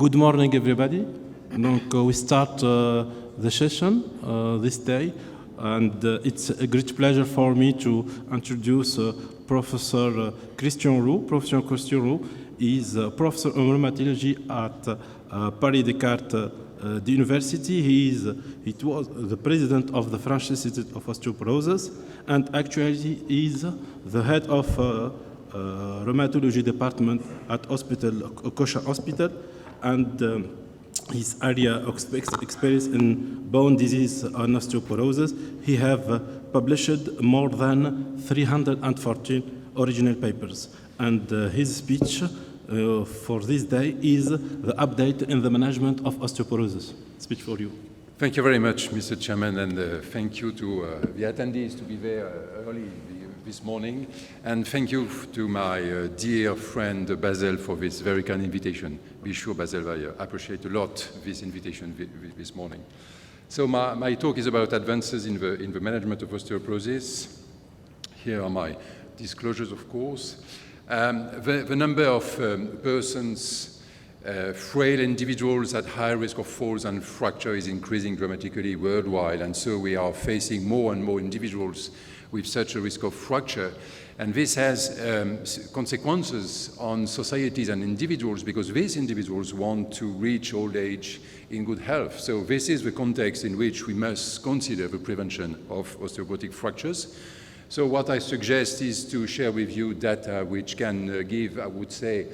Good morning, everybody. Donc, we start the session this day, and it's a great pleasure for me to introduce Professor Christian Roux. Professor Christian Roux is a professor of rheumatology at Paris Descartes the University. He was the president of the French Institute of Osteoporosis, and actually he is the head of rheumatology department at Kosher Hospital, and his area of experience in bone disease and osteoporosis. He have published more than 314 original papers, and his speech for this day is the update in the management of osteoporosis. Speech for you. Thank you very much, Mr. Chairman, and thank you to the attendees to be there early this morning, and thank you to my dear friend Basil for this very kind invitation. Be sure, Basil, I appreciate a lot this invitation this morning. So my talk is about advances in the management of osteoporosis. Here are my disclosures, of course. The number of persons, frail individuals at high risk of falls and fracture is increasing dramatically worldwide, and so we are facing more and more individuals with such a risk of fracture. And this has consequences on societies and individuals, because these individuals want to reach old age in good health. So this is the context in which we must consider the prevention of osteoporotic fractures. So what I suggest is to share with you data which can give, I would say,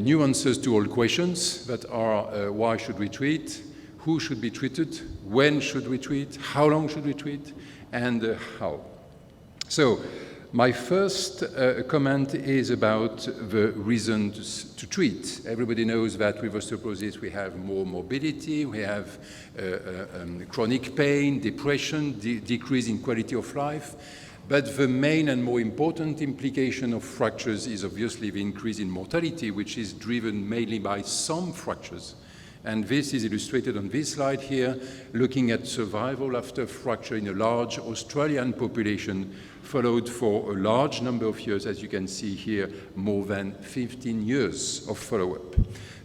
new answers to all questions that are why should we treat, who should be treated, when should we treat, how long should we treat, and how. So my first comment is about the reasons to treat. Everybody knows that with osteoporosis we have more morbidity, we have chronic pain, depression, decrease in quality of life. But the main and more important implication of fractures is obviously the increase in mortality, which is driven mainly by some fractures. And this is illustrated on this slide here, looking at survival after fracture in a large Australian population, followed for a large number of years, as you can see here, more than 15 years of follow-up.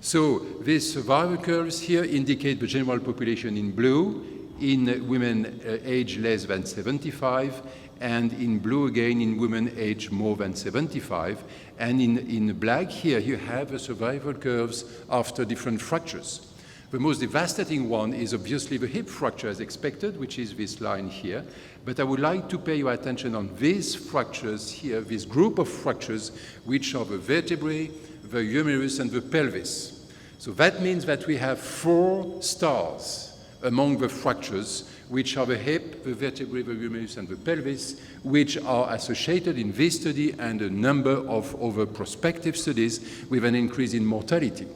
So these survival curves here indicate the general population in blue, in women aged less than 75, and in blue again in women aged more than 75. And in black here you have the survival curves after different fractures. The most devastating one is obviously the hip fracture as expected, which is this line here. But I would like to pay your attention on these fractures here, this group of fractures, which are the vertebrae, the humerus, and the pelvis. So that means that we have 4 stars among the fractures, which are the hip, the vertebrae, the humerus, and the pelvis, which are associated in this study and a number of other prospective studies with an increase in mortality.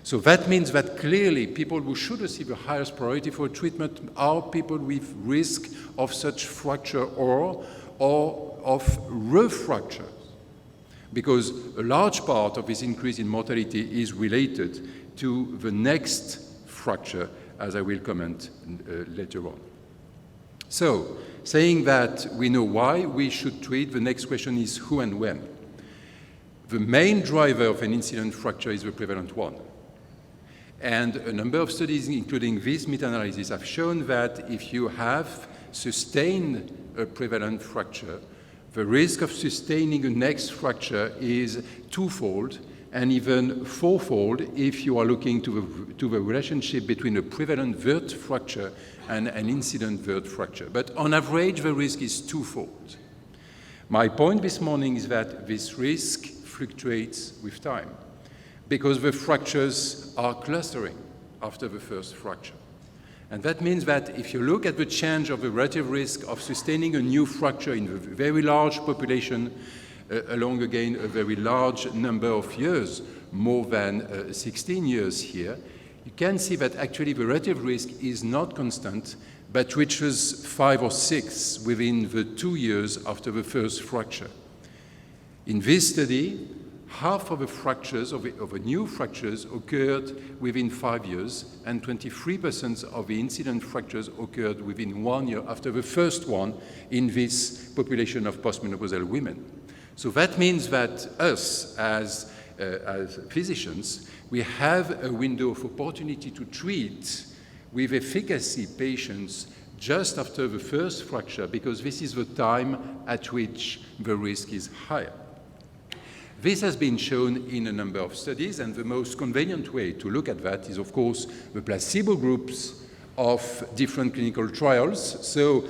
So that means that clearly people who should receive the highest priority for treatment are people with risk of such fracture or of refracture, because a large part of this increase in mortality is related to the next fracture, as I will comment later on. So, saying that we know why we should treat, the next question is who and when. The main driver of an incident fracture is the prevalent one. And a number of studies, including this meta-analysis, have shown that if you have sustained a prevalent fracture, the risk of sustaining a next fracture is twofold, and even fourfold if you are looking to the relationship between a prevalent vert fracture and an incident vert fracture. But on average, the risk is twofold. My point this morning is that this risk fluctuates with time, because the fractures are clustering after the first fracture. And that means that if you look at the change of the relative risk of sustaining a new fracture in a very large population, along again a very large number of years, more than 16 years here, you can see that actually the relative risk is not constant, but reaches 5 or 6 within the 2 years after the first fracture. In this study, half of the fractures, of the new fractures, occurred within 5 years, and 23% of the incident fractures occurred within 1 year after the first one in this population of postmenopausal women. So that means that us, as as physicians, we have a window of opportunity to treat with efficacy patients just after the first fracture, because this is the time at which the risk is higher. This has been shown in a number of studies, and the most convenient way to look at that is, of course, the placebo groups of different clinical trials. So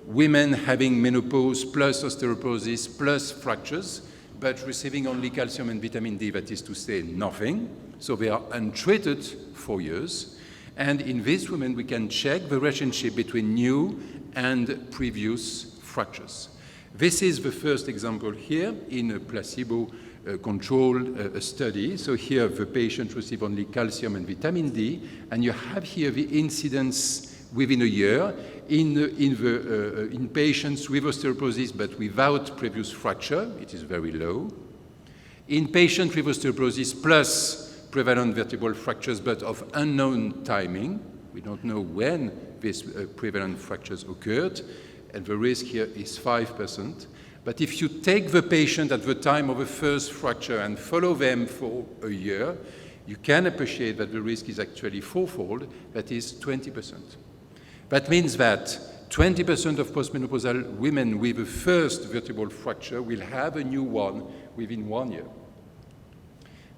women having menopause plus osteoporosis plus fractures, but receiving only calcium and vitamin D, that is to say nothing. So they are untreated for years. And in these women, we can check the relationship between new and previous fractures. This is the first example here in a placebo-controlled study. So here the patient received only calcium and vitamin D, and you have here the incidence within a year in patients with osteoporosis but without previous fracture. It is very low. In patients with osteoporosis plus prevalent vertebral fractures but of unknown timing, we don't know when these prevalent fractures occurred, and the risk here is 5%. But if you take the patient at the time of the first fracture and follow them for a year, you can appreciate that the risk is actually fourfold, that is 20%. That means that 20% of postmenopausal women with a first vertebral fracture will have a new one within 1 year.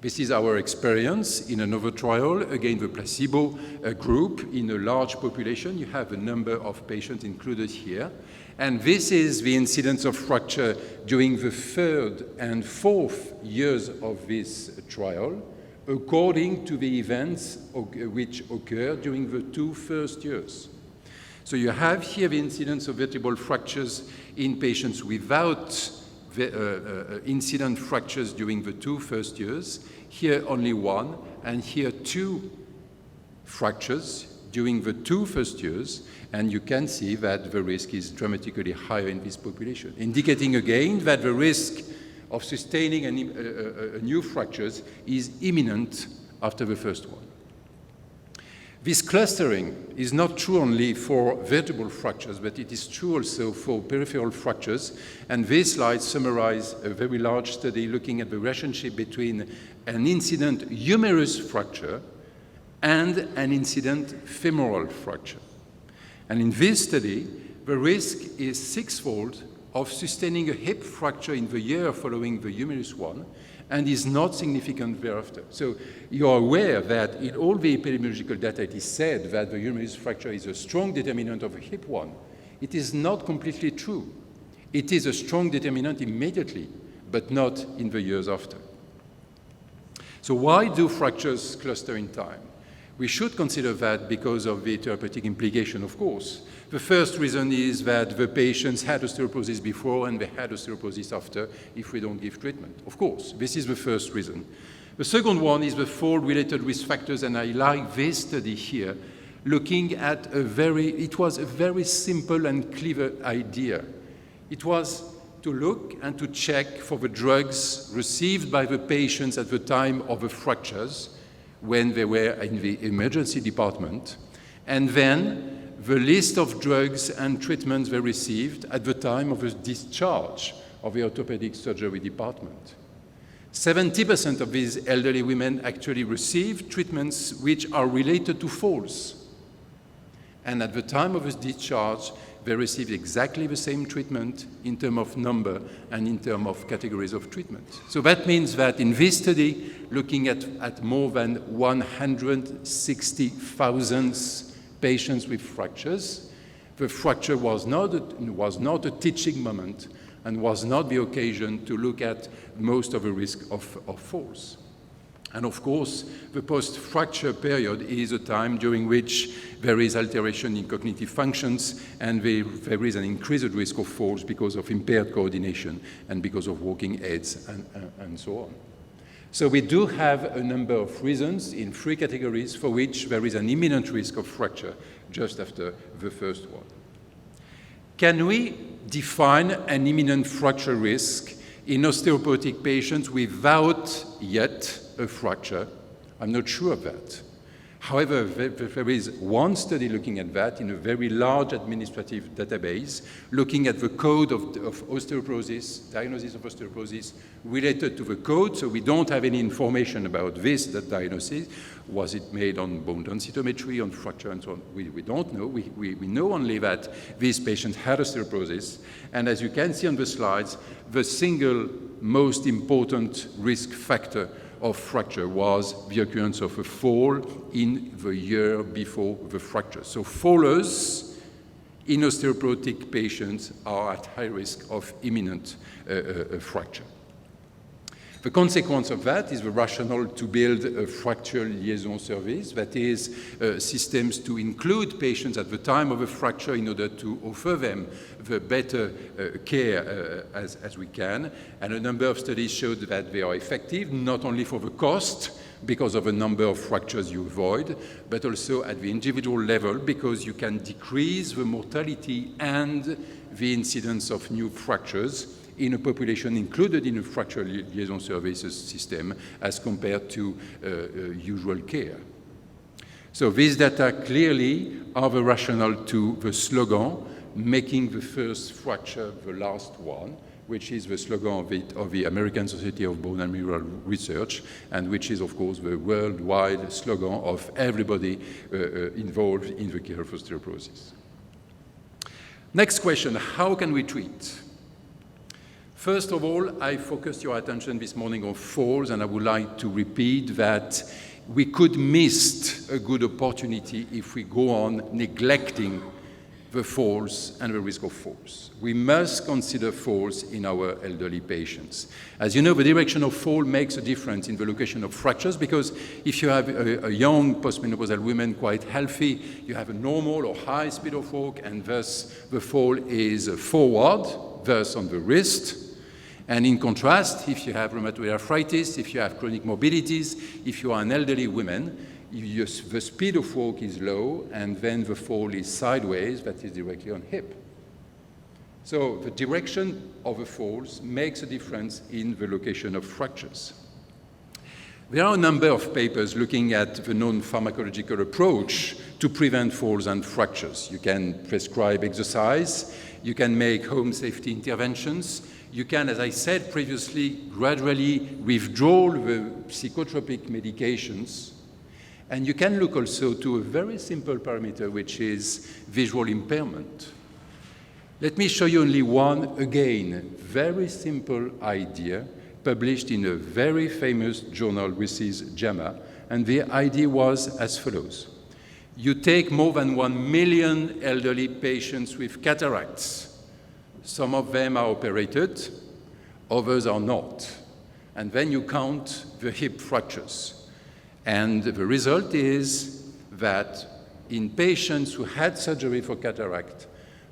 This is our experience in another trial, again the placebo group in a large population. You have a number of patients included here. And this is the incidence of fracture during the third and fourth years of this trial, according to the events which occurred during the 2 first years. So you have here the incidence of vertebral fractures in patients without incident fractures during the 2 first years. Here only 1, and here 2 fractures during the 2 first years, and you can see that the risk is dramatically higher in this population, indicating again that the risk of sustaining a new fractures is imminent after the first one. This clustering is not true only for vertebral fractures, but it is true also for peripheral fractures. And these slides summarize a very large study looking at the relationship between an incident humerus fracture and an incident femoral fracture. And in this study, the risk is 6-fold of sustaining a hip fracture in the year following the humerus one, and is not significant thereafter. So you are aware that in all the epidemiological data it is said that the humerus fracture is a strong determinant of a hip one. It is not completely true. It is a strong determinant immediately, but not in the years after. So why do fractures cluster in time? We should consider that because of the therapeutic implication, of course. The first reason is that the patients had osteoporosis before and they had osteoporosis after if we don't give treatment. Of course, this is the first reason. The second one is the fold-related risk factors, and I like this study here, looking at it was a very simple and clever idea. It was to look and to check for the drugs received by the patients at the time of the fractures when they were in the emergency department, and then the list of drugs and treatments they received at the time of the discharge of the orthopedic surgery department. 70% of these elderly women actually received treatments which are related to falls. And at the time of the discharge, they received exactly the same treatment in terms of number and in terms of categories of treatment. So that means that in this study, looking at more than 160,000 patients with fractures, the fracture was not a teaching moment and was not the occasion to look at most of the risk of falls. And of course, the post-fracture period is a time during which there is alteration in cognitive functions and there is an increased risk of falls because of impaired coordination and because of walking aids and so on. So we do have a number of reasons in 3 categories for which there is an imminent risk of fracture just after the first one. Can we define an imminent fracture risk in osteoporotic patients without yet a fracture? I'm not sure of that. However, there is one study looking at that in a very large administrative database, looking at the code of osteoporosis, diagnosis of osteoporosis related to the code, so we don't have any information about that diagnosis. Was it made on bone densitometry, on fracture, and so on? We don't know. We know only that these patients had osteoporosis, and as you can see on the slides, the single most important risk factor of fracture was the occurrence of a fall in the year before the fracture. So fallers in osteoporotic patients are at high risk of imminent fracture. The consequence of that is the rationale to build a fracture liaison service, that is, systems to include patients at the time of a fracture in order to offer them the better care as we can. And a number of studies showed that they are effective, not only for the cost, because of the number of fractures you avoid, but also at the individual level, because you can decrease the mortality and the incidence of new fractures in a population included in a fracture liaison services system as compared to usual care. So these data clearly are the rationale to the slogan, making the first fracture the last one, which is the slogan of the American Society of Bone and Mineral Research, and which is, of course, the worldwide slogan of everybody involved in the care of osteoporosis. Next question, how can we treat? First of all, I focused your attention this morning on falls, and I would like to repeat that we could miss a good opportunity if we go on neglecting the falls and the risk of falls. We must consider falls in our elderly patients. As you know, the direction of fall makes a difference in the location of fractures, because if you have a young postmenopausal woman quite healthy, you have a normal or high speed of walk, and thus the fall is forward, thus on the wrist. And in contrast, if you have rheumatoid arthritis, if you have chronic morbidities, if you are an elderly woman, the speed of walk is low, and then the fall is sideways, that is directly on hip. So the direction of the falls makes a difference in the location of fractures. There are a number of papers looking at the non-pharmacological approach to prevent falls and fractures. You can prescribe exercise, you can make home safety interventions, you can, as I said previously, gradually withdraw the psychotropic medications, and you can look also to a very simple parameter, which is visual impairment. Let me show you only one, again, very simple idea published in a very famous journal, which is JAMA, and the idea was as follows. You take more than 1 million elderly patients with cataracts. Some of them are operated, others are not. And then you count the hip fractures. And the result is that in patients who had surgery for cataract,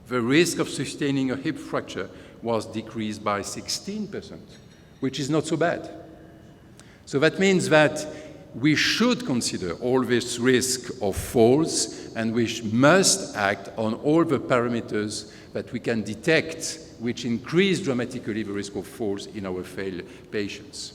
the risk of sustaining a hip fracture was decreased by 16%, which is not so bad. So that means that we should consider all this risk of falls, and we must act on all the parameters that we can detect which increase dramatically the risk of falls in our failed patients.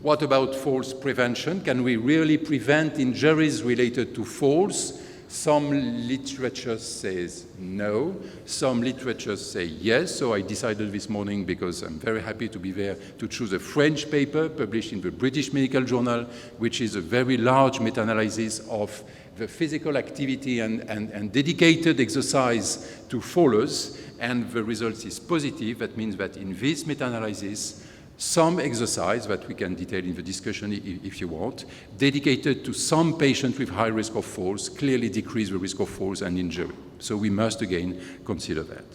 What about falls prevention? Can we really prevent injuries related to falls? Some literature says no, some literature say yes, so I decided this morning, because I'm very happy to be there, to choose a French paper published in the British Medical Journal, which is a very large meta-analysis of the physical activity and dedicated exercise to fallers, and the result is positive. That means that in this meta-analysis, some exercise that we can detail in the discussion if you want, dedicated to some patients with high risk of falls, clearly decrease the risk of falls and injury. So we must again consider that.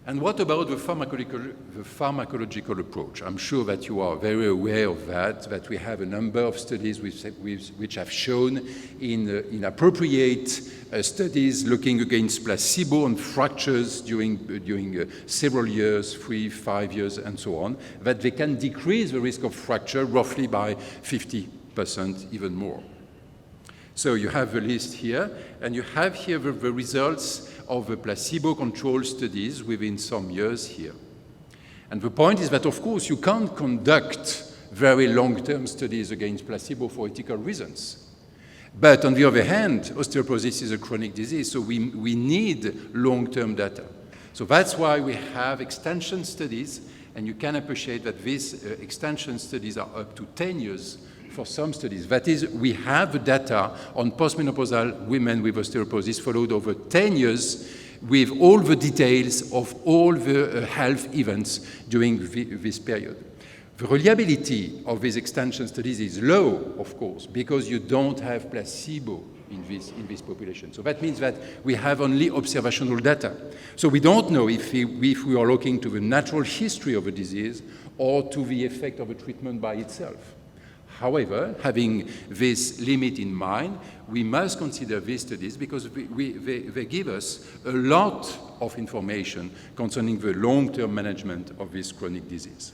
And what about the pharmacological approach? I'm sure that you are very aware of that we have a number of studies which have shown in appropriate studies looking against placebo on fractures during several years, 3, 5 years, and so on, that they can decrease the risk of fracture roughly by 50%, even more. So you have the list here, and you have here the results of the placebo-controlled studies within some years here. And the point is that, of course, you can't conduct very long-term studies against placebo for ethical reasons. But on the other hand, osteoporosis is a chronic disease, so we need long-term data. So that's why we have extension studies, and you can appreciate that these extension studies are up to 10 years for some studies. That is, we have data on postmenopausal women with osteoporosis followed over 10 years with all the details of all the health events during this period. The reliability of these extension studies is low, of course, because you don't have placebo in this population. So that means that we have only observational data. So we don't know if we are looking to the natural history of a disease or to the effect of a treatment by itself. However, having this limit in mind, we must consider these studies because they give us a lot of information concerning the long-term management of this chronic disease.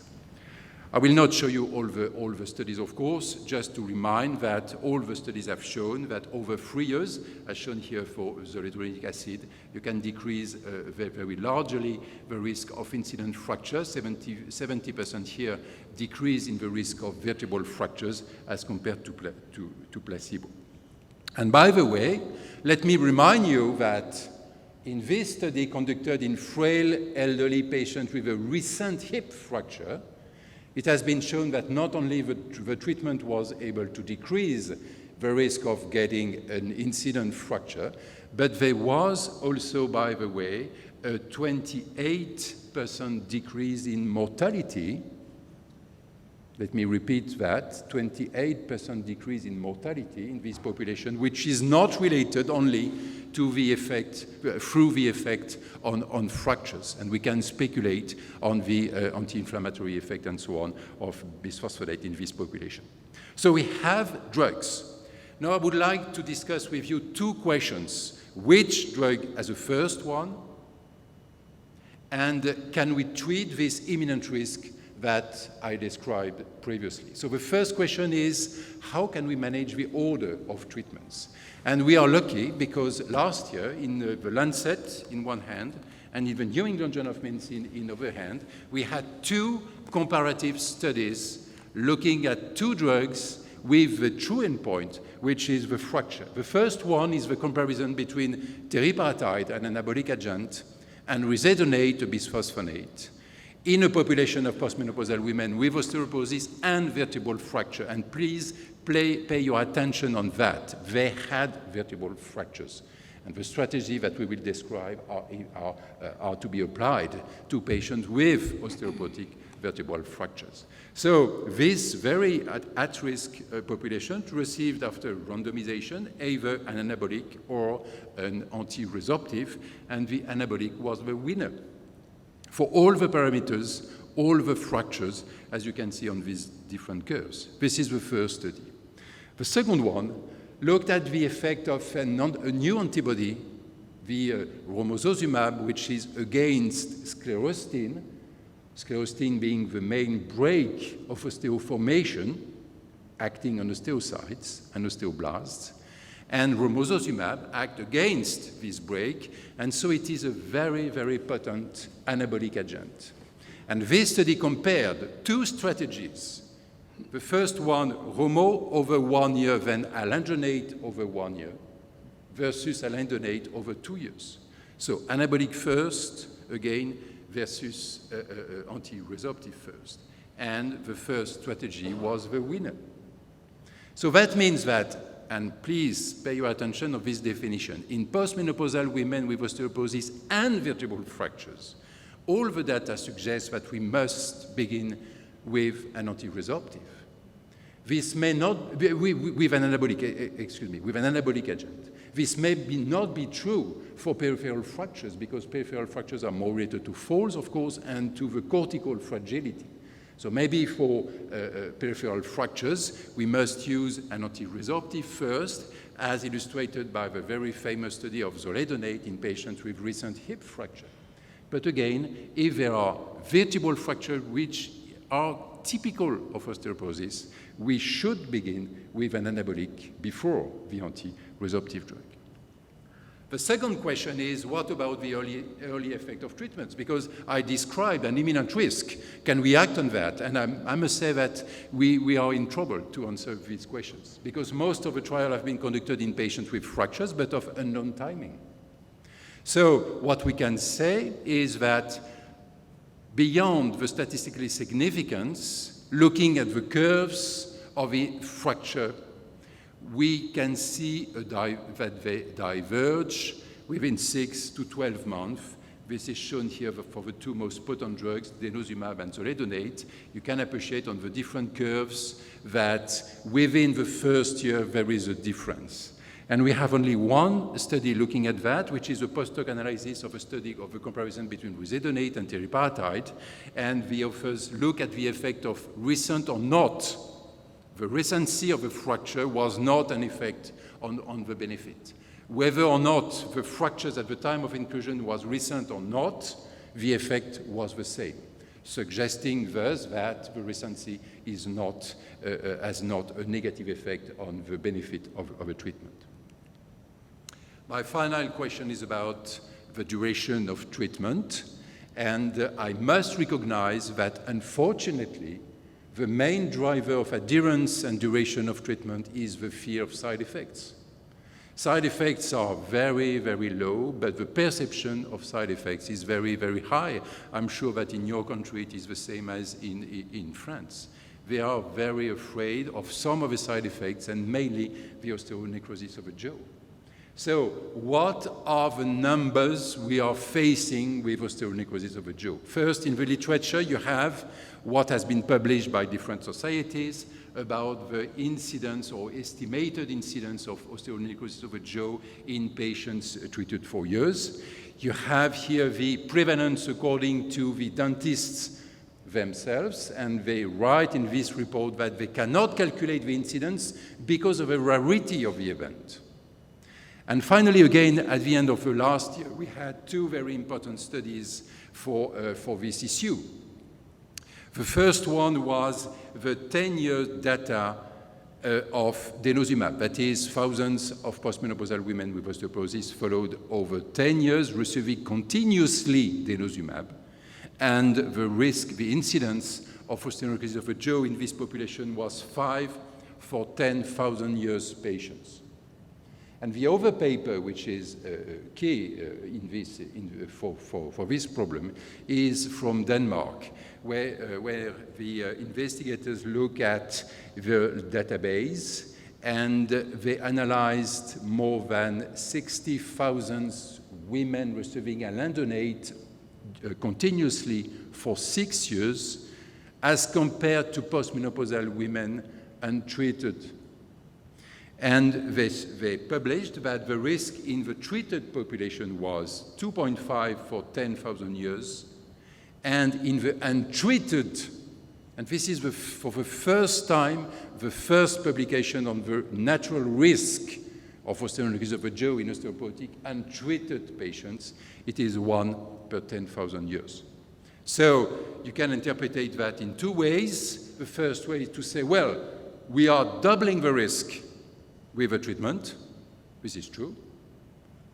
I will not show you all the studies, of course, just to remind that all the studies have shown that over 3 years, as shown here for zoledronic acid, you can decrease very largely the risk of incident fractures, 70% here decrease in the risk of vertebral fractures as compared to placebo. And by the way, let me remind you that in this study conducted in frail elderly patients with a recent hip fracture, it has been shown that not only the treatment was able to decrease the risk of getting an incident fracture, but there was also, by the way, a 28% decrease in mortality. Let me repeat that, 28% decrease in mortality in this population, which is not related only to the effect, through the effect on fractures. And we can speculate on the anti-inflammatory effect and so on of bisphosphonate in this population. So we have drugs. Now I would like to discuss with you two questions. Which drug as a first one? And can we treat this imminent risk that I described previously? So the first question is, how can we manage the order of treatments? And we are lucky because last year in the Lancet in one hand and in the New England Journal of Medicine in the other hand, we had two comparative studies looking at two drugs with the true endpoint, which is the fracture. The first one is the comparison between teriparatide, an anabolic agent, and risedronate, a bisphosphonate, in a population of postmenopausal women with osteoporosis and vertebral fracture. And please pay your attention on that. They had vertebral fractures. And the strategy that we will describe are to be applied to patients with osteoporotic vertebral fractures. So this very at-risk population received after randomization either an anabolic or an anti-resorptive, and the anabolic was the winner. For all the parameters, all the fractures, as you can see on these different curves. This is the first study. The second one looked at the effect of a new antibody, the romosozumab, which is against sclerostin, sclerostin being the main brake of osteoformation, acting on osteocytes and osteoblasts, and romosozumab act against this brake, and so it is a very, very potent anabolic agent. And this study compared two strategies. The first one, Romo over 1 year, then alendronate over 1 year, versus alendronate over 2 years. So anabolic first, again, versus anti-resorptive first. And the first strategy was the winner. So that means that, and please pay your attention of this definition, in postmenopausal women with osteoporosis and vertebral fractures, all the data suggests that we must begin with an anti-resorptive. This may not be, with an anabolic agent. This may not be true for peripheral fractures because peripheral fractures are more related to falls, of course, and to the cortical fragility. So maybe for peripheral fractures, we must use an anti-resorptive first, as illustrated by the very famous study of zoledronate in patients with recent hip fracture. But again, if there are vertebral fractures which are typical of osteoporosis, we should begin with an anabolic before the anti-resorptive drug. The second question is, what about the early effect of treatments? Because I described an imminent risk. Can we act on that? And I must say that we are in trouble to answer these questions, because most of the trials have been conducted in patients with fractures, but of unknown timing. So what we can say is that beyond the statistical significance, looking at the curves of the fracture, we can see that they diverge within 6 to 12 months. This is shown here for the two most potent drugs, denosumab and zoledronate. You can appreciate on the different curves that within the first year there is a difference. And we have only one study looking at that, which is a post-hoc analysis of a study of the comparison between zoledronate and teriparatide. And the authors look at the effect of recent or not. The recency of the fracture was not an effect on the benefit. Whether or not the fractures at the time of inclusion was recent or not, the effect was the same, suggesting thus that the recency is not, has not a negative effect on the benefit of a treatment. My final question is about the duration of treatment, and I must recognize that unfortunately, the main driver of adherence and duration of treatment is the fear of side effects. Side effects are very, very low, but the perception of side effects is very, very high. I'm sure that in your country it is the same as in France. They are very afraid of some of the side effects, and mainly the osteonecrosis of the jaw. So what are the numbers we are facing with osteonecrosis of the jaw? First, in the literature, you have what has been published by different societies about the incidence or estimated incidence of osteonecrosis of the jaw in patients treated for years. You have here the prevalence according to the dentists themselves, and they write in this report that they cannot calculate the incidence because of the rarity of the event. And finally, again, at the end of the last year, we had two very important studies for this issue. The first one was the 10-year data of denosumab, that is, thousands of postmenopausal women with osteoporosis followed over 10 years, receiving continuously denosumab. And the risk, the incidence of osteonecrosis of the jaw in this population was 5 for 10,000 years patients. And the other paper, which is key for this problem, is from Denmark, where the investigators look at the database, and they analyzed more than 60,000 women receiving alendronate continuously for 6 years, as compared to postmenopausal women untreated. And they published that the risk in the treated population was 2.5 for 10,000 years, and in the untreated, and this is for the first time, the first publication on the natural risk of osteonecrosis of the jaw in osteoporotic untreated patients, it is 1 per 10,000 years. So you can interpret that in two ways. The first way is to say, well, we are doubling the risk with a treatment. This is true.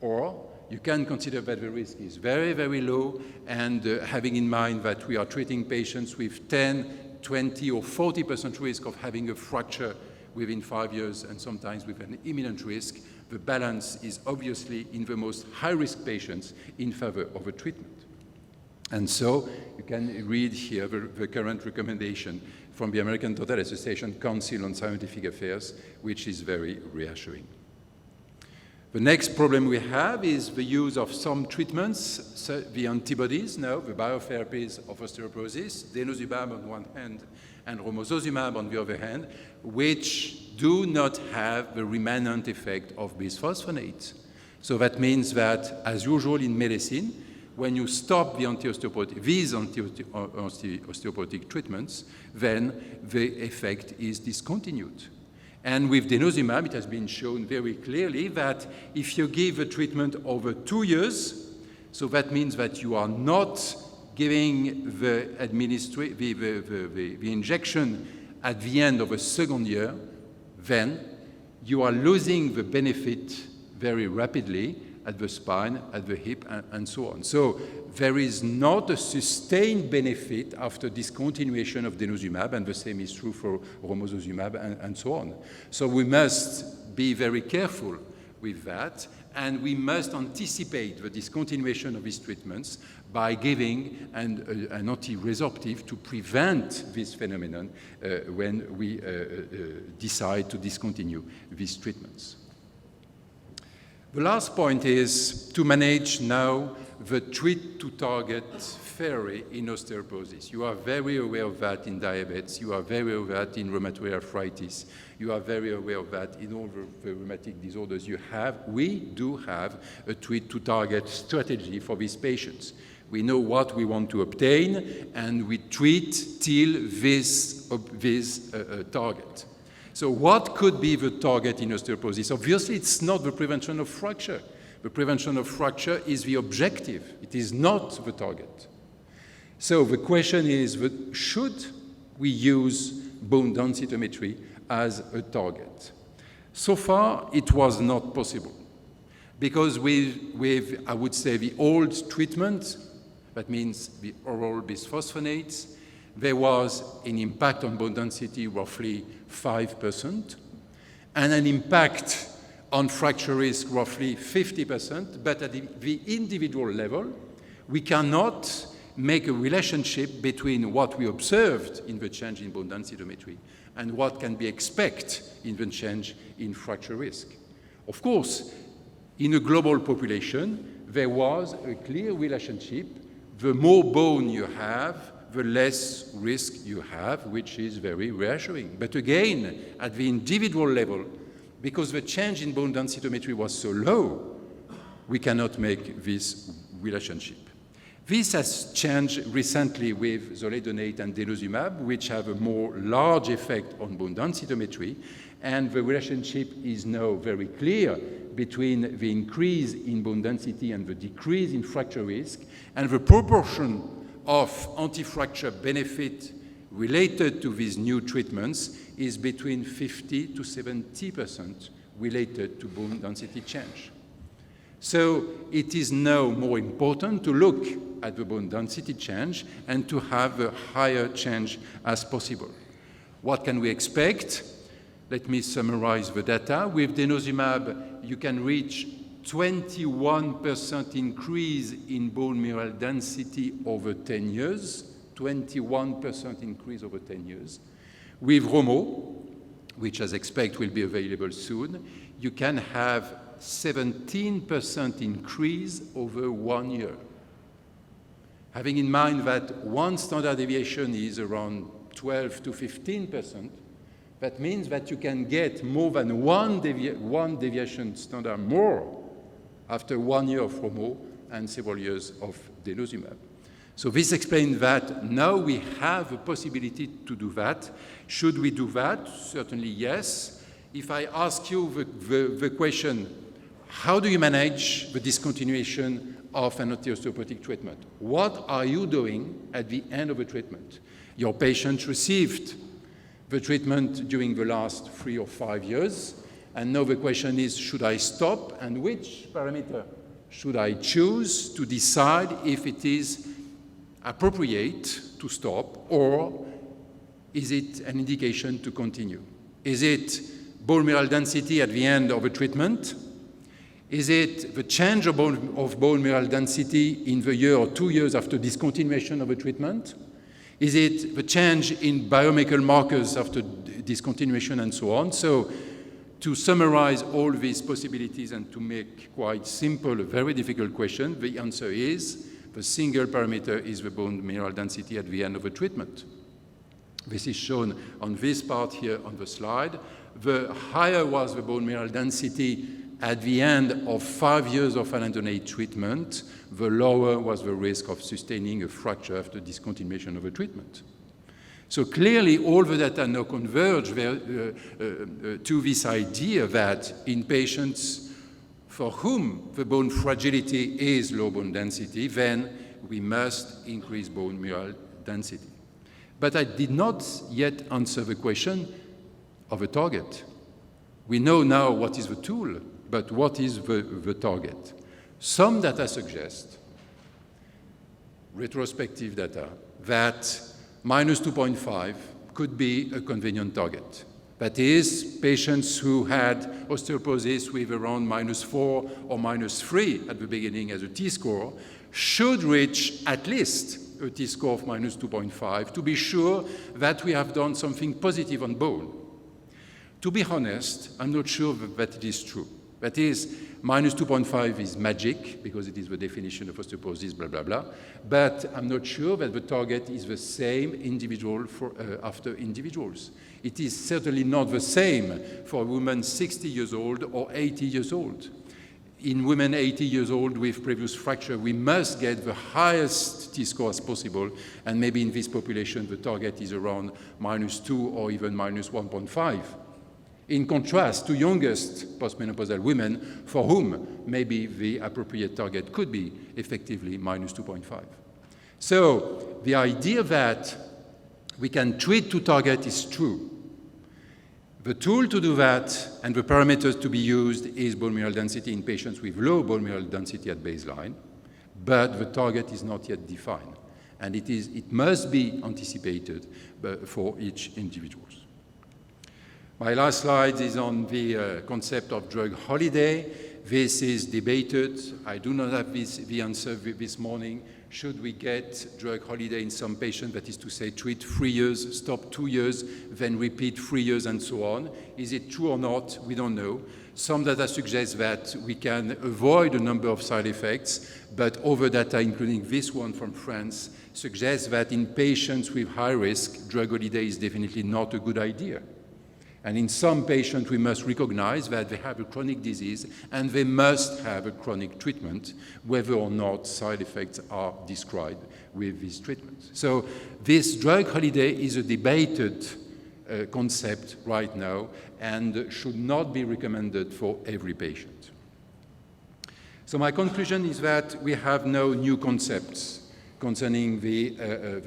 Or you can consider that the risk is very, very low, and having in mind that we are treating patients with 10, 20, or 40% risk of having a fracture within 5 years, and sometimes with an imminent risk, the balance is obviously in the most high-risk patients in favor of a treatment. And so you can read here the current recommendation from the American Dental Association Council on Scientific Affairs, which is very reassuring. The next problem we have is the use of some treatments, so the antibodies now, the biotherapies of osteoporosis, denosumab on one hand and romosozumab on the other hand, which do not have the remanent effect of bisphosphonates. So that means that, as usual in medicine, when you stop the these anti-osteoporotic treatments, then the effect is discontinued. And with denosumab, it has been shown very clearly that if you give a treatment over 2 years, so that means that you are not giving the injection at the end of a second year, then you are losing the benefit very rapidly, at the spine, at the hip, and so on. So there is not a sustained benefit after discontinuation of denosumab, and the same is true for romosozumab and so on. So we must be very careful with that, and we must anticipate the discontinuation of these treatments by giving an anti-resorptive to prevent this phenomenon when we decide to discontinue these treatments. The last point is to manage now the treat-to-target theory in osteoporosis. You are very aware of that in diabetes. You are very aware of that in rheumatoid arthritis. You are very aware of that in all the rheumatic disorders you have. We do have a treat-to-target strategy for these patients. We know what we want to obtain, and we treat till this target. So what could be the target in osteoporosis? Obviously, it's not the prevention of fracture. The prevention of fracture is the objective. It is not the target. So the question is, should we use bone densitometry as a target? So far, it was not possible, because with I would say, the old treatment, that means the oral bisphosphonates, there was an impact on bone density roughly 5%, and an impact on fracture risk roughly 50%, but at the individual level, we cannot make a relationship between what we observed in the change in bone densitometry and what can be expected in the change in fracture risk. Of course, in a global population, there was a clear relationship. The more bone you have, the less risk you have, which is very reassuring. But again, at the individual level, because the change in bone densitometry was so low, we cannot make this relationship. This has changed recently with zoledronate and denosumab, which have a more large effect on bone densitometry, and the relationship is now very clear between the increase in bone density and the decrease in fracture risk, and the proportion of anti-fracture benefit related to these new treatments is between 50 to 70% related to bone density change. So it is now more important to look at the bone density change and to have a higher change as possible. What can we expect? Let me summarize the data. With denosumab, you can reach 21% increase in bone mineral density over 10 years, 21% increase over 10 years. With Romo, which as expected will be available soon, you can have 17% increase over 1 year. Having in mind that one standard deviation is around 12 to 15%, that means that you can get more than one deviation standard more after 1 year of Romo and several years of denosumab. So this explains that now we have a possibility to do that. Should we do that? Certainly yes. If I ask you the question, how do you manage the discontinuation of an osteoporotic treatment? What are you doing at the end of a treatment? Your patient received the treatment during the last 3 or 5 years, and now the question is, should I stop, and which parameter should I choose to decide if it is appropriate to stop, or is it an indication to continue? Is it bone mineral density at the end of a treatment? Is it the change of bone mineral density in the year or 2 years after discontinuation of a treatment? Is it the change in biochemical markers after discontinuation and so on? So to summarize all these possibilities and to make quite simple a very difficult question, the answer is the single parameter is the bone mineral density at the end of a treatment. This is shown on this part here on the slide. The higher was the bone mineral density at the end of 5 years of alendronate treatment, the lower was the risk of sustaining a fracture after discontinuation of a treatment. So clearly, all the data now converge to this idea that in patients for whom the bone fragility is low bone density, then we must increase bone mineral density. But I did not yet answer the question of a target. We know now what is the tool, but what is the target? Some data suggest, retrospective data, that minus 2.5 could be a convenient target. That is, patients who had osteoporosis with around minus 4 or minus 3 at the beginning as a T-score should reach at least a T-score of minus 2.5 to be sure that we have done something positive on bone. To be honest, I'm not sure that it is true. That is, minus 2.5 is magic, because it is the definition of osteoporosis, blah, blah, blah. But I'm not sure that the target is the same individual after individuals. It is certainly not the same for a woman 60 years old or 80 years old. In women 80 years old with previous fracture, we must get the highest T-score as possible, and maybe in this population the target is around minus 2 or even minus 1.5. In contrast to youngest postmenopausal women, for whom maybe the appropriate target could be effectively minus 2.5. So the idea that we can treat to target is true. The tool to do that and the parameters to be used is bone mineral density in patients with low bone mineral density at baseline, but the target is not yet defined, and it must be anticipated for each individual. My last slide is on the concept of drug holiday. This is debated. I do not have the answer this morning. Should we get drug holiday in some patients, that is to say, treat 3 years, stop 2 years, then repeat 3 years, and so on? Is it true or not? We don't know. Some data suggest that we can avoid a number of side effects, but other data, including this one from France, suggests that in patients with high risk, drug holiday is definitely not a good idea. And in some patients, we must recognize that they have a chronic disease and they must have a chronic treatment, whether or not side effects are described with this treatment. So this drug holiday is a debated concept right now and should not be recommended for every patient. So my conclusion is that we have no new concepts concerning the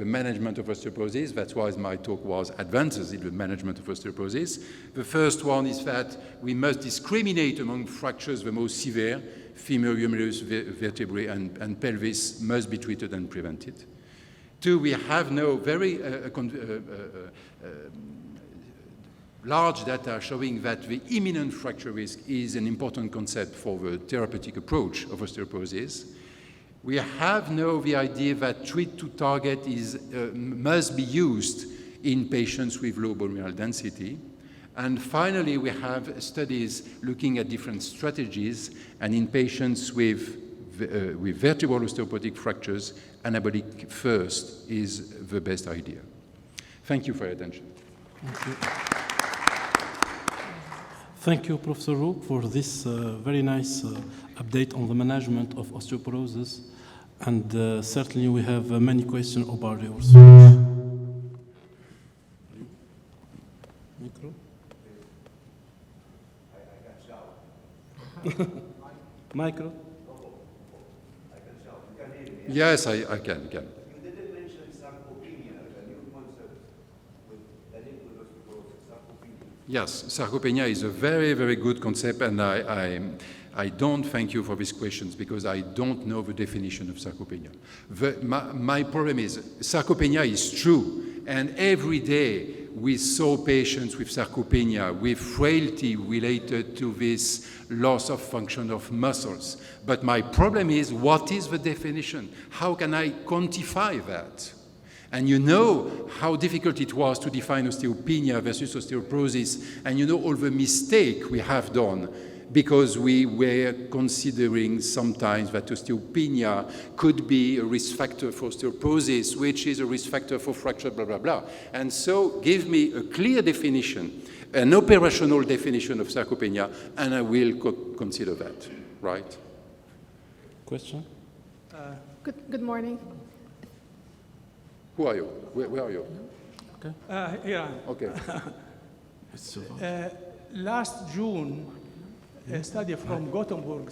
management of osteoporosis. That's why my talk was advances in the management of osteoporosis. The first one is that we must discriminate among fractures the most severe. Femur, humerus, vertebrae, and pelvis must be treated and prevented. Two, we have no very large data showing that the imminent fracture risk is an important concept for the therapeutic approach of osteoporosis. We have now the idea that treat to target must be used in patients with low bone mineral density. And finally, we have studies looking at different strategies, and in patients with vertebral osteoporotic fractures, anabolic first is the best idea. Thank you for your attention. Thank you. Thank you, Professor Roux, for this very nice update on the management of osteoporosis. And certainly we have many questions about your research. Micro? I can shout. Micro? I can shout. You can hear me? Yes, I can. You didn't mention sarcopenia, the new concept with the link with osteoporosis, sarcopenia. Yes, sarcopenia is a very, very good concept, and I don't thank you for these questions because I don't know the definition of sarcopenia. My problem is sarcopenia is true, and every day we saw patients with sarcopenia with frailty related to this loss of function of muscles. But my problem is, what is the definition? How can I quantify that? And you know how difficult it was to define osteopenia versus osteoporosis, and you know all the mistake we have done because we were considering sometimes that osteopenia could be a risk factor for osteoporosis, which is a risk factor for fracture, blah, blah, blah. And so give me a clear definition, an operational definition of sarcopenia, and I will consider that, right? Question? Good morning. Who are you? Where are you? Okay. Here. Okay. Last June, a study from Gothenburg,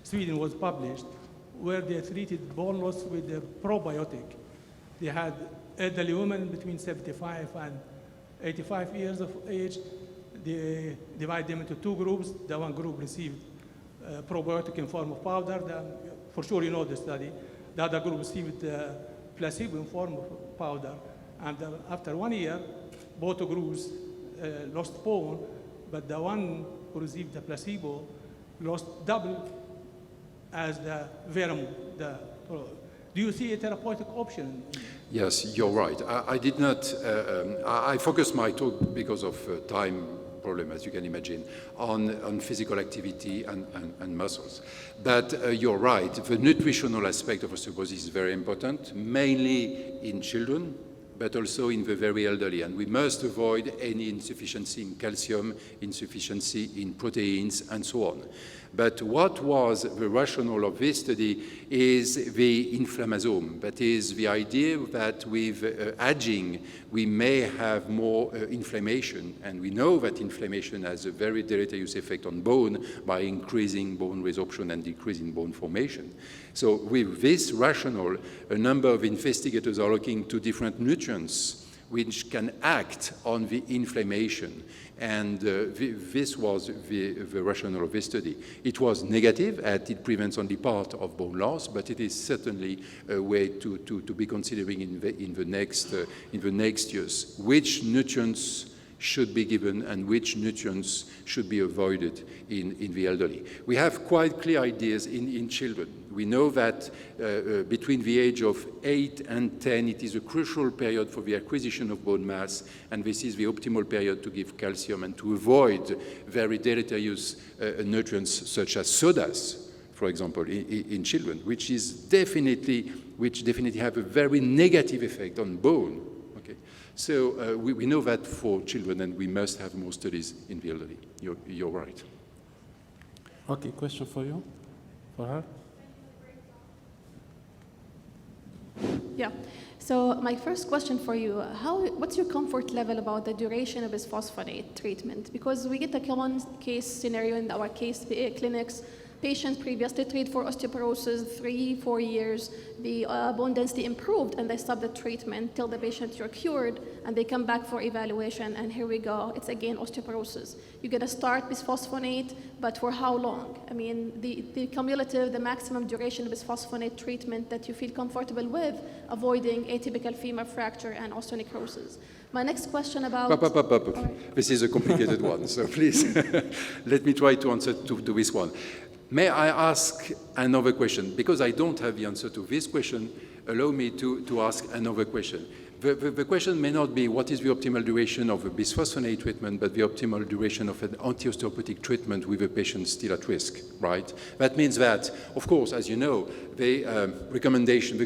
Sweden was published where they treated bone loss with a probiotic. They had elderly women between 75 and 85 years of age. They divided them into two groups. The one group received probiotic in form of powder. For sure you know the study. The other group received placebo in form of powder. And after 1 year, both groups lost bone, but the one who received the placebo lost double as the verum. Do you see a therapeutic option? Yes, you're right. I did not, I focused my talk because of time problem, as you can imagine, on physical activity and muscles. But you're right, the nutritional aspect of osteoporosis is very important, mainly in children, but also in the very elderly. And we must avoid any insufficiency in calcium, insufficiency in proteins, and so on. But what was the rationale of this study is the inflammasome. That is the idea that with aging, we may have more inflammation. And we know that inflammation has a very deleterious effect on bone by increasing bone resorption and decreasing bone formation. So with this rationale, a number of investigators are looking to different nutrients which can act on the inflammation. And this was the rationale of this study. It was negative, as it prevents only part of bone loss, but it is certainly a way to be considering in the next years. Which nutrients should be given and which nutrients should be avoided in the elderly. We have quite clear ideas in children. We know that between the age of 8 and 10, it is a crucial period for the acquisition of bone mass, and this is the optimal period to give calcium and to avoid very deleterious nutrients such as sodas, for example, in children, which definitely have a very negative effect on bone. So we know that for children, and we must have more studies in the elderly. You're right. Okay, question for you, for her. Yeah. So my first question for you, what's your comfort level about the duration of bisphosphonate treatment? Because we get a common case scenario in our case clinics. Patients previously treated for osteoporosis 3-4 years, the bone density improved and they stopped the treatment till the patient are cured and they come back for evaluation and here we go, it's again osteoporosis. You're gonna start bisphosphonate, but for how long? I mean, the cumulative, the maximum duration of bisphosphonate treatment that you feel comfortable with, avoiding atypical femur fracture and osteonecrosis. My next question about... Right. This is a complicated one, so please let me try to answer to this one. May I ask another question? Because I don't have the answer to this question, allow me to ask another question. The question may not be what is the optimal duration of a bisphosphonate treatment, but the optimal duration of an anti-osteoporotic treatment with a patient still at risk, right? That means that, of course, as you know, the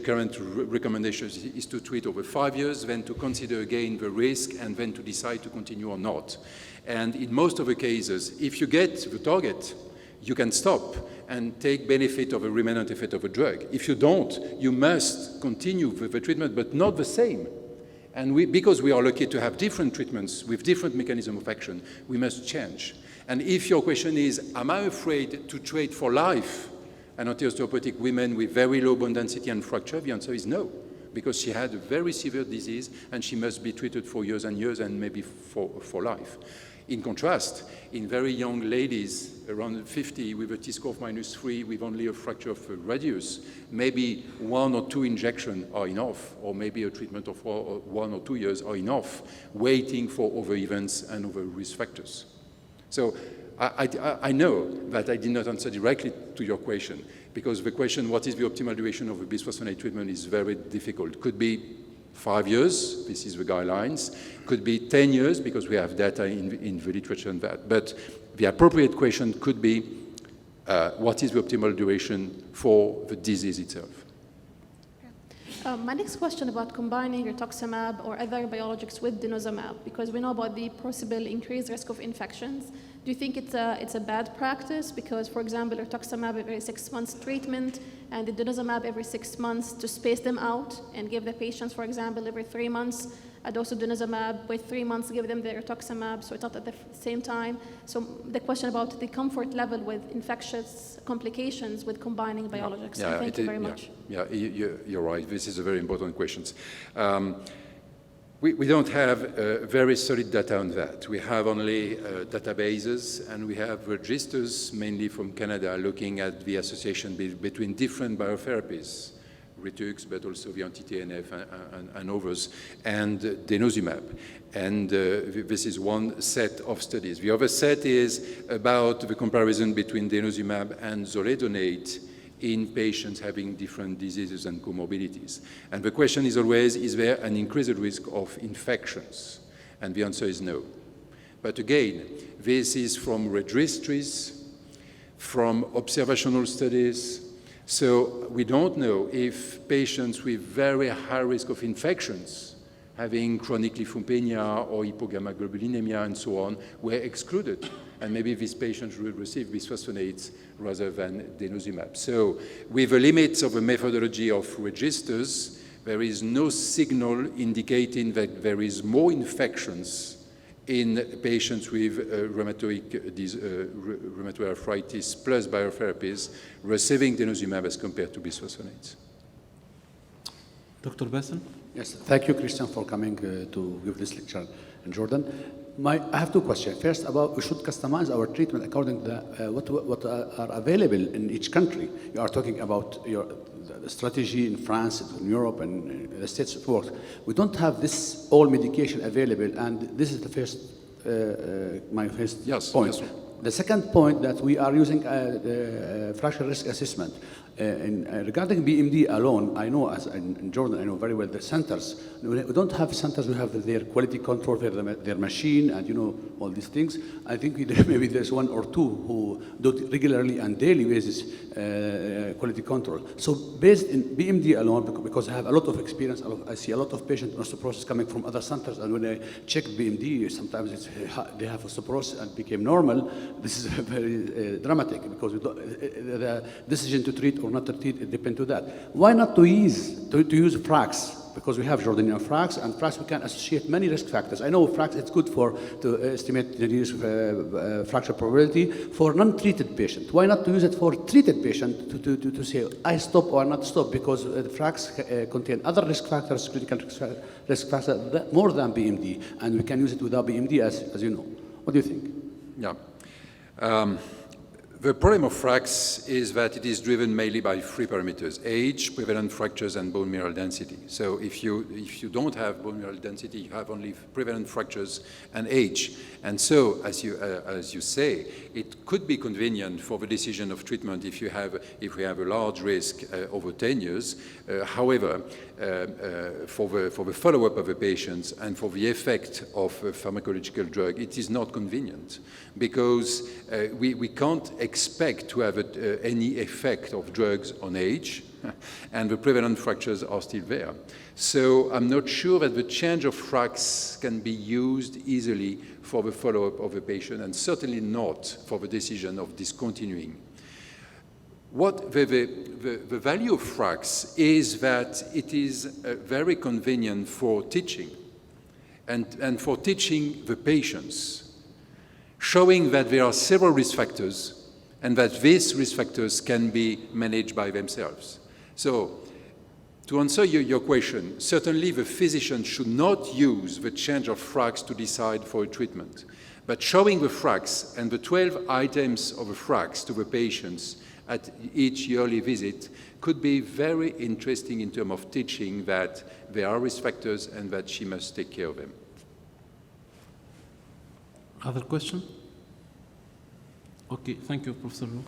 current recommendation is to treat over 5 years, then to consider again the risk, and then to decide to continue or not. And in most of the cases, if you get the target, you can stop and take benefit of a remnant effect of a drug. If you don't, you must continue with the treatment, but not the same. And because we are lucky to have different treatments with different mechanism of action, we must change. And if your question is, am I afraid to treat for life an anti-osteoporotic woman with very low bone density and fracture? The answer is no, because she had a very severe disease and she must be treated for years and years and maybe for life. In contrast, in very young ladies, around 50, with a T-score of -3, with only a fracture of a radius, maybe 1 or 2 injections are enough, or maybe a treatment of 1 or 2 years are enough, waiting for other events and other risk factors. So I know that I did not answer directly to your question, because the question, what is the optimal duration of a bisphosphonate treatment, is very difficult. Could be 5 years, this is the guidelines. Could be 10 years, because we have data in the literature on that. But the appropriate question could be, what is the optimal duration for the disease itself? My next question about combining rituximab or other biologics with denosumab, because we know about the possible increased risk of infections. Do you think it's a bad practice? Because, for example, rituximab every 6 months treatment and the denosumab every 6 months, to space them out and give the patients, for example, every 3 months a dose of denosumab, wait 3 months, give them the rituximab, so it's not at the same time. So the question about the comfort level with infectious complications with combining biologics. Thank you very much. Yeah, you're right. This is a very important question. We don't have very solid data on that. We have only databases, and we have registers, mainly from Canada, looking at the association between different biotherapies, Ritux, but also the anti-TNF and others, and denosumab. And this is one set of studies. The other set is about the comparison between denosumab and zoledronate in patients having different diseases and comorbidities. And the question is always, is there an increased risk of infections? And the answer is no. But again, this is from registries, from observational studies. So we don't know if patients with very high risk of infections, having chronic lymphopenia or hypogammaglobulinemia and so on, were excluded. And maybe these patients will receive bisphosphonates rather than denosumab. So with the limits of the methodology of registers, there is no signal indicating that there is more infections in patients with rheumatoid arthritis plus biotherapies receiving denosumab as compared to bisphosphonates. Dr. Bassel? Yes, thank you, Christian, for coming to give this lecture in Jordan. I have two questions. First, about we should customize our treatment according to what are available in each country. You are talking about the strategy in France, in Europe, and the States of work. We don't have this all medication available, and this is the first, my first point. Yes. The second point that we are using fracture risk assessment. Regarding BMD alone, I know as in Jordan, I know very well the centers. We don't have centers, we have their quality control, their machine, and all these things. I think maybe there's one or two who do it regularly and daily basis quality control. So based in BMD alone, because I have a lot of experience, I see a lot of patient osteoporosis coming from other centers, and when I check BMD, sometimes they have osteoporosis and became normal. This is very dramatic because the decision to treat or not to treat, it depends on that. Why not to use FRAX? Because we have Jordanian FRAX, and FRAX we can associate many risk factors. I know FRAX it's good to estimate the risk fracture probability for non-treated patient. Why not to use it for treated patient to say I stop or not stop? Because the FRAX contain other risk factors, critical risk factors more than BMD, and we can use it without BMD as you know. What do you think? Yeah. The problem of FRAX is that it is driven mainly by three parameters: age, prevalent fractures, and bone mineral density. So if you don't have bone mineral density, you have only prevalent fractures and age. And so, as you say, it could be convenient for the decision of treatment if we have a large risk over 10 years. However, for the follow-up of the patients and for the effect of a pharmacological drug, it is not convenient because we can't expect to have any effect of drugs on age, and the prevalent fractures are still there. So I'm not sure that the change of FRAX can be used easily for the follow-up of a patient, and certainly not for the decision of discontinuing. What the value of FRAX is that it is very convenient for teaching and for teaching the patients, showing that there are several risk factors and that these risk factors can be managed by themselves. So to answer your question, certainly the physician should not use the change of FRAX to decide for a treatment, but showing the FRAX and the 12 items of the FRAX to the patients at each yearly visit could be very interesting in terms of teaching that there are risk factors and that she must take care of them. Other question? Okay, thank you, Professor Roux.